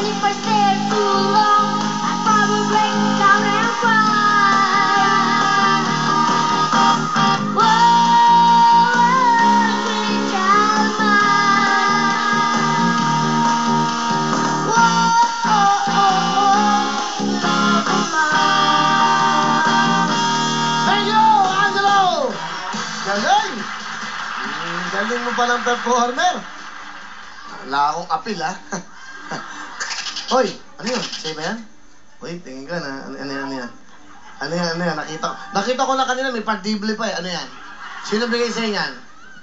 And if I stay too long, I'd probably break down and cry. Whoa, sweet child of mine. Whoa, love of mine. Thank you, Angelo! Galing! Galing mo palang performer. Wala akong apil, ha? Hoy, ano yun? Sa'yo ba yan? Hoy, tingin ka na. Ano yan? Ano yan? Nakita ko na kanina, may partible pa eh. Ano yan? Sino bigay sa'yo yan?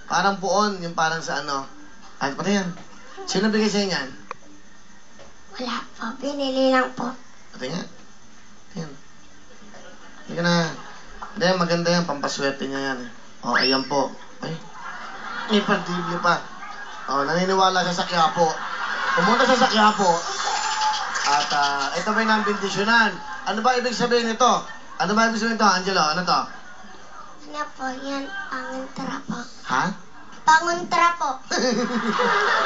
Parang puon, yung parang sa ano. Ano yan? Sino bigay sa'yo yan? Wala po, binili lang po. Tingnan. Tingnan. Tingnan na. Hindi, maganda yan. Pampaswerte niya yan eh. O, ayan po. Ay, may partible pa. O, naniniwala siya sa Quiapo. Pumunta siya sa Quiapo. At ito ba yung nambindisyonan? Ano ba ibig sabihin nito? Ano ba ibig sabihin nito, Angelo? Ano to? Ano po, yan, pangontra po. Ha? Pangontra po.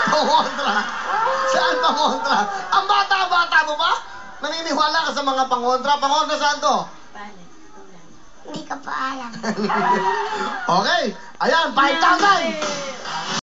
Pangontra? Saan pangontra? Ang bata-bata mo ba? Naniniwala ka sa mga pangontra? Pangontra saan to? Hindi ko pa alam. Okay. Ayan, 5,000!